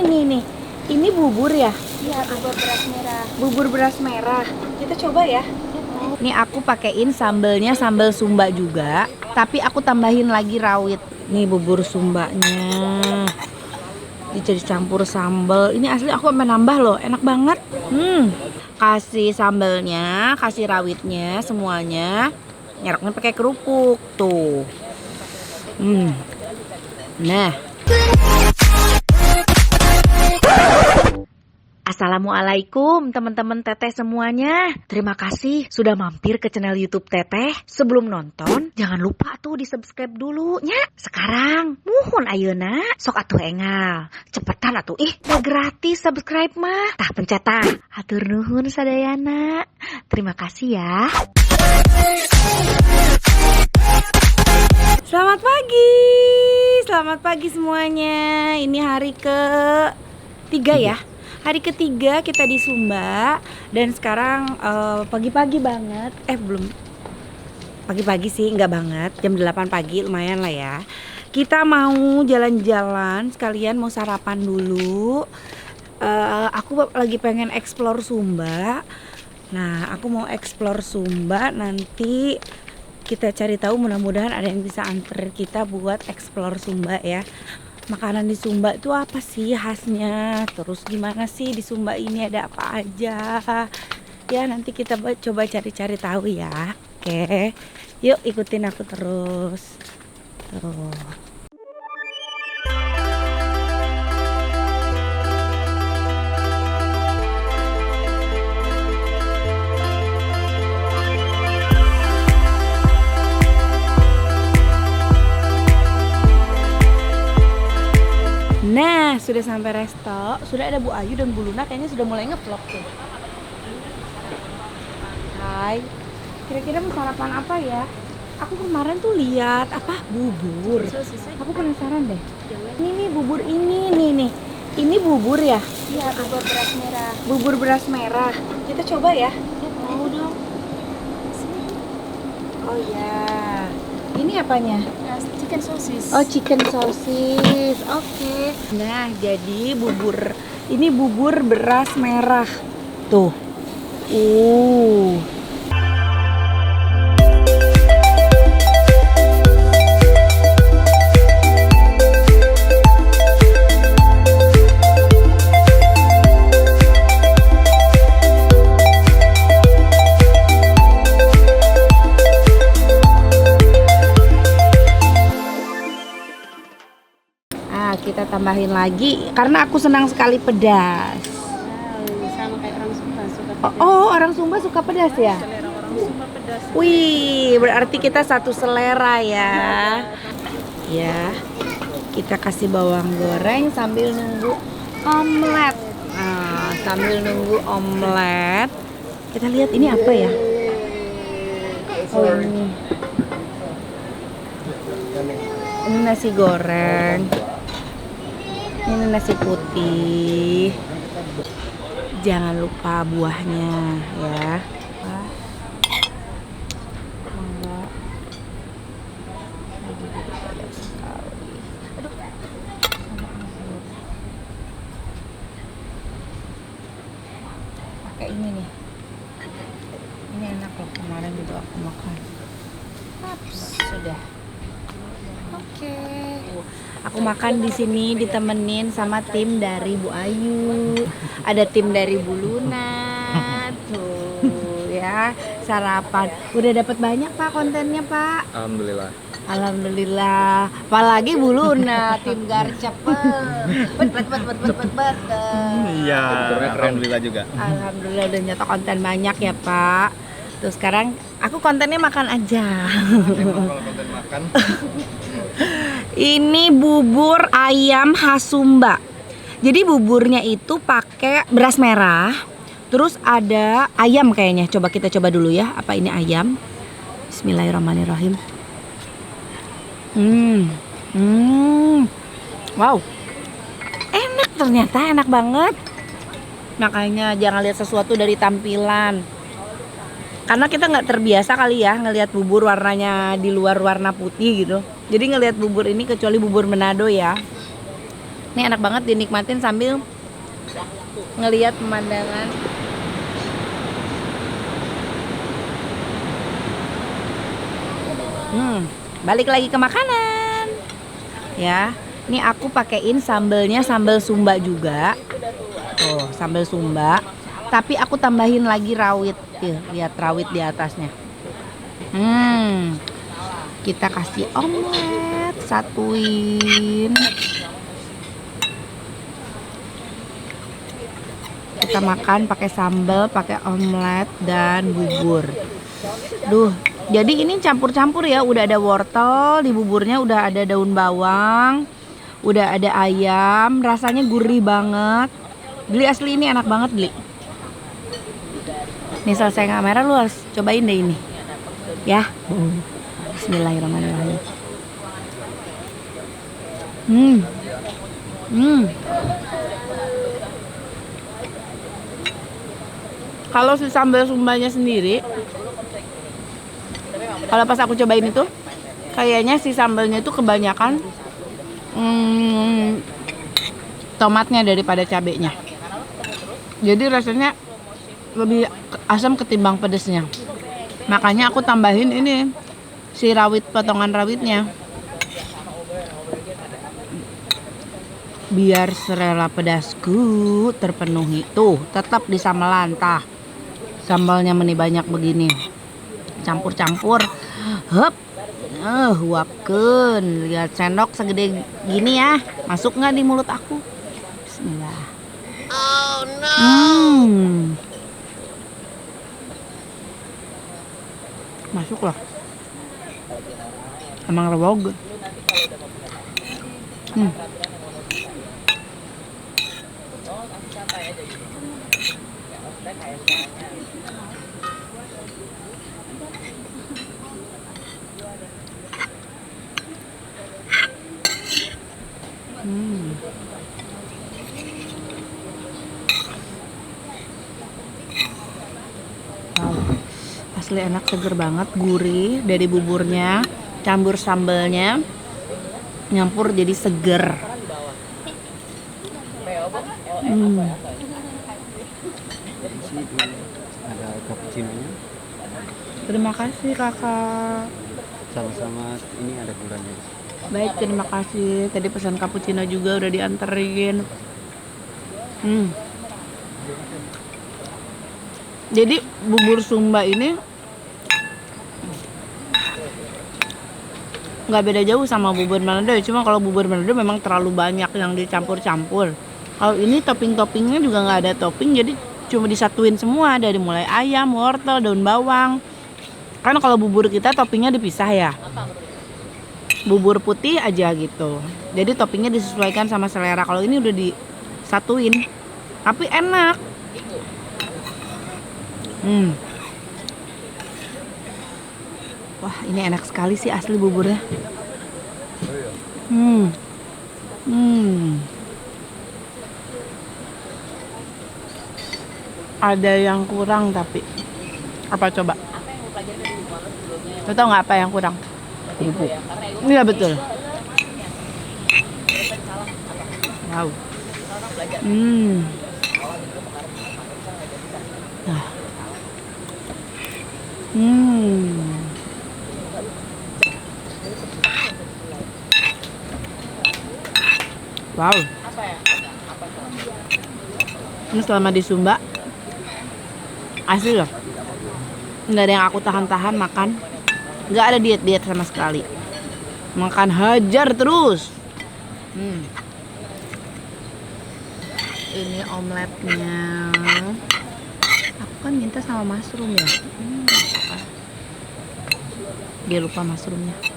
nih. Ini bubur ya? Iya, bubur beras merah. Bubur beras merah. Kita coba ya. Nih aku pakein sambelnya sambal Sumba juga, tapi aku tambahin lagi rawit. Nih bubur Sumbanya. Jadi campur sambal. Ini asli aku sampai nambah loh, enak banget. Kasih sambelnya, kasih rawitnya, semuanya. Nyeroknya pakai kerupuk tuh. Nah. Assalamualaikum teman-teman Teteh semuanya. Terima kasih sudah mampir ke channel YouTube Teteh. Sebelum nonton, jangan lupa tuh di-subscribe dulu nya. Sekarang, muhun ayeuna sok atuh engal. Cepetan atuh udah gratis subscribe mah. Tah pencet tah. Hatur nuhun sadayana. Terima kasih ya. Selamat pagi semuanya. Ini hari ke-3 ya. Hari ketiga kita di Sumba. Dan sekarang pagi-pagi banget. Belum pagi-pagi sih, enggak banget. Jam 8 pagi lumayan lah ya. Kita mau jalan-jalan sekalian mau sarapan dulu. Aku lagi pengen explore Sumba. Nah aku mau explore Sumba. Nanti kita cari tahu, mudah-mudahan ada yang bisa anter kita buat explore Sumba ya. Makanan di Sumba itu apa sih khasnya? Terus gimana sih di Sumba ini ada apa aja? Ya nanti kita coba cari-cari tahu ya. Oke, yuk ikutin aku terus. Tuh. Nah, sudah sampai resto. Sudah ada Bu Ayu dan Bu Luna kayaknya sudah mulai ngevlog tuh. Hai. Kira-kira mau sarapan apa ya? Aku kemarin tuh lihat apa? Bubur. Aku penasaran deh. Ini nih bubur ini nih. Ini bubur ya? Iya, bubur beras merah. Bubur beras merah. Kita coba ya. Mau dong. Oh ya. Ini apanya? Chicken sosis. Oh, chicken sosis. Oke. Nah, jadi ini bubur beras merah. Tuh. Kita tambahin lagi karena aku senang sekali pedas. Sama kayak orang Sumba suka pedas. Orang Sumba suka pedas ya? Selera orang Sumba pedas. Wih, berarti kita satu selera ya. Ya, kita kasih bawang goreng sambil nunggu omelet. Nah, sambil nunggu omelet, kita lihat ini apa ya? Oh ini nasi goreng. Ini nasi putih. Jangan lupa buahnya ya. Pakai ini nih. Ini enak loh, kemarin juga aku makan. Sudah. Oke. Aku makan di sini ditemenin sama tim dari Bu Ayu. Ada tim dari Bu Luna. Tuh ya, sarapan. Udah dapat banyak Pak kontennya, Pak? Alhamdulillah. Apalagi Bu Luna, tim garcep. Bet. Iya, alhamdulillah juga. Alhamdulillah udah nyetok konten banyak ya, Pak. Terus sekarang aku kontennya makan aja. Kalau konten makan. Ini bubur ayam khas Sumba. Jadi buburnya itu pakai beras merah. Terus ada ayam kayaknya. Coba kita coba dulu ya. Apa ini ayam? Bismillahirrahmanirrahim. Wow. Enak ternyata, enak banget. Makanya jangan lihat sesuatu dari tampilan. Karena kita nggak terbiasa kali ya ngelihat bubur warnanya di luar warna putih gitu. Jadi ngelihat bubur ini kecuali bubur Manado ya. Ini enak banget dinikmatin sambil ngelihat pemandangan. Balik lagi ke makanan. Ya, ini aku pakein sambelnya sambal Sumba juga. Tuh, sambal Sumba. Tapi aku tambahin lagi rawit. Lihat rawit di atasnya. Kita kasih omelet, satuin. Kita makan pakai sambal, pakai omelet dan bubur. Duh, jadi ini campur-campur ya. Udah ada wortel di buburnya, udah ada daun bawang, udah ada ayam. Rasanya gurih banget. Beli asli ini enak banget beli. Nih selesai kamera lu harus cobain deh ini. Ya. Bismillahirrahmanirrahim. Kalau si sambal Sumbanya sendiri, kalau pas aku cobain itu, kayaknya si sambalnya itu kebanyakan tomatnya daripada cabenya. Jadi rasanya lebih asam ketimbang pedesnya. Makanya aku tambahin ini si rawit, potongan rawitnya, biar selera pedasku terpenuhi. Tuh, tetap di samelan tah. Sambalnya meni banyak begini. Campur-campur. Hup. Huapkeun. Lihat sendok segede gini ya. Masuk nggak di mulut aku? Bismillah. Oh no. Masuk loh. Emang rewog. Wow, asli enak, seger banget, gurih dari buburnya, campur sambalnya, nyampur jadi seger. Ada cappuccino-nya. Terima kasih kakak. Sama-sama, ini ada gulanya. Baik, terima kasih. Tadi pesan cappuccino juga udah dianterin. Jadi bubur Sumba ini nggak beda jauh sama bubur Manado, cuma kalau bubur Manado memang terlalu banyak yang dicampur-campur. Kalau ini topping-toppingnya juga nggak ada topping, jadi cuma disatuin semua dari mulai ayam, wortel, daun bawang. Kan kalau bubur kita toppingnya dipisah ya, bubur putih aja gitu. Jadi toppingnya disesuaikan sama selera. Kalau ini udah disatuin, tapi enak. Wah, ini enak sekali sih asli buburnya. Ada yang kurang tapi apa coba? Lo tau nggak apa yang kurang? Kerupuk. Iya betul. Wow. Wow. Ini selama di Sumba asli loh, nggak ada yang aku tahan-tahan makan, nggak ada diet-diet sama sekali, makan hajar terus. Ini omeletnya, aku kan minta sama mushroom ya, dia lupa mushroomnya.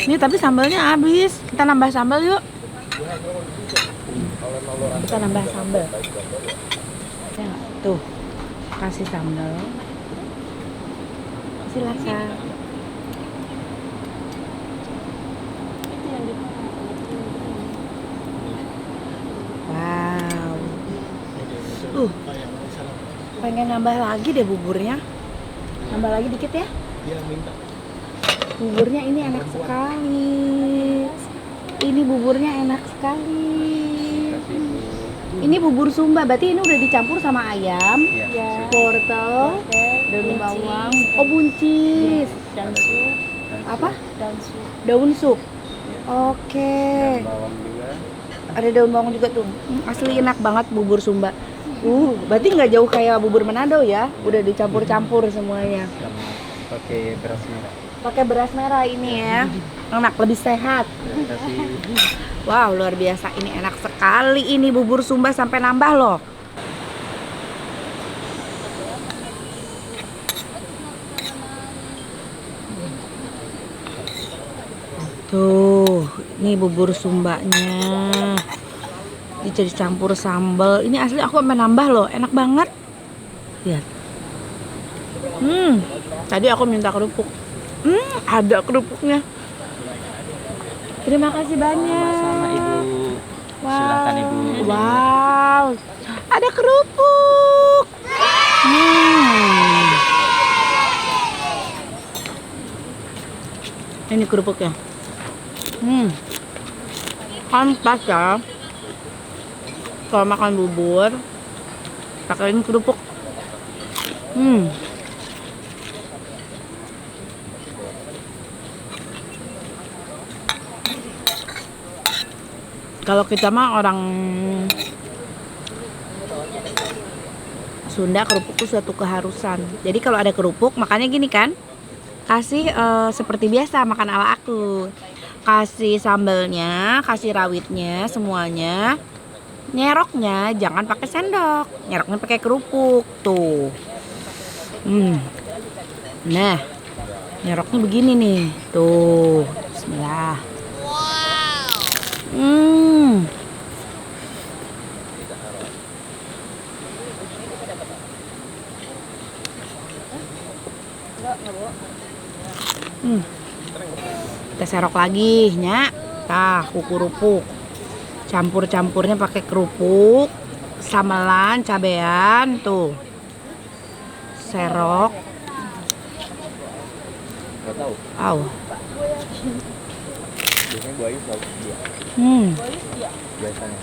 Ini tapi sambalnya habis. Kita nambah sambal yuk. Kita nambah sambal. Ya, tuh, kasih sambal. Silakan. pengen nambah lagi deh buburnya. Nambah lagi dikit ya. Dia minta. Buburnya ini enak sekali. Ini buburnya enak sekali. Kasih Bu. Ini bubur Sumba, berarti ini udah dicampur sama ayam, Iya. wortel, daun bawang, oh buncis, Dan sup. apa? Dan sup. Daun sup. Oke. Dan bawang juga. Ada daun bawang juga tuh. Asli enak banget bubur Sumba. Berarti nggak jauh kayak bubur Manado ya? Udah dicampur-campur semuanya. Sama pakai beras merah. Pakai beras merah ini ya. Enak, lebih sehat. Kasih Wow, luar biasa. Ini enak sekali ini bubur Sumba sampai nambah loh. Tuh, ini bubur Sumbanya. Ini jadi campur sambal. Ini asli aku sampai nambah loh, enak banget. Lihat. Tadi aku minta kerupuk. Ada kerupuknya. Terima kasih banyak. sama Ibu. Silakan Ibu. Wow, ada kerupuk. Ini kerupuknya. Kan pas ya. Kalau makan bubur, pakein kerupuk. Kalau kita mah orang Sunda, kerupuk itu suatu keharusan. Jadi kalau ada kerupuk, makanya gini kan, kasih seperti biasa makan ala aku. Kasih sambelnya, kasih rawitnya, semuanya. Nyeroknya jangan pakai sendok, nyeroknya pakai kerupuk tuh. Nah, nyeroknya begini nih, tuh. Bismillah. Kita serok lagi, nya. Tah, kerupuk. Campur-campurnya pakai kerupuk, samelan, cabean, tuh. Serok. Gak tahu. Au. Biasanya Bu Ayu selalu dia. Biasanya.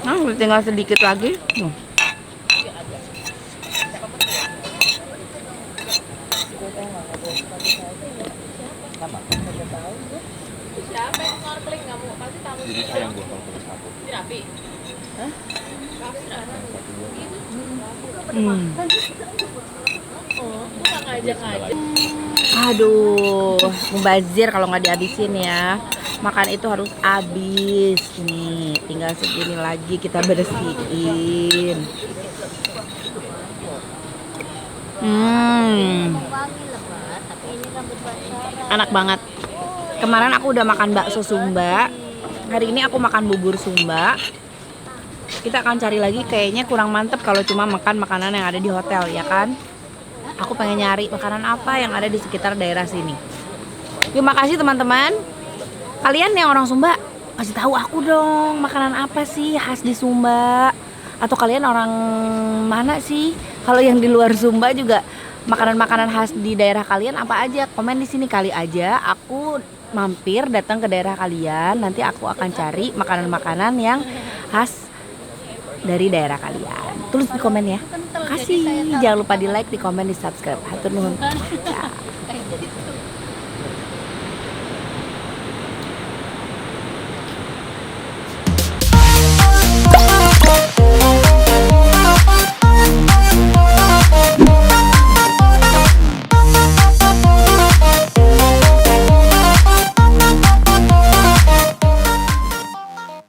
Nah, tinggal sedikit lagi. Jadi sayang gua kalau putus aku. Aduh, mubazir kalau nggak dihabisin ya. Makan itu harus habis. Nih, tinggal segini lagi kita bersihin. Enak banget. Kemarin aku udah makan bakso Sumba. Hari ini aku makan bubur Sumba. Kita akan cari lagi, kayaknya kurang mantep kalau cuma makan makanan yang ada di hotel, ya kan? Aku pengen nyari makanan apa yang ada di sekitar daerah sini. Terima kasih teman-teman. Kalian yang orang Sumba, kasih tahu aku dong, makanan apa sih khas di Sumba? Atau kalian orang mana sih? Kalau yang di luar Sumba juga makanan-makanan khas di daerah kalian apa aja? Komen di sini kali aja. Aku mampir datang ke daerah kalian. Nanti aku akan cari makanan-makanan yang khas dari daerah kalian. Tulis di komen ya. Kasih. Jangan lupa di like, di komen, di subscribe. Hatur nuhun. Ya.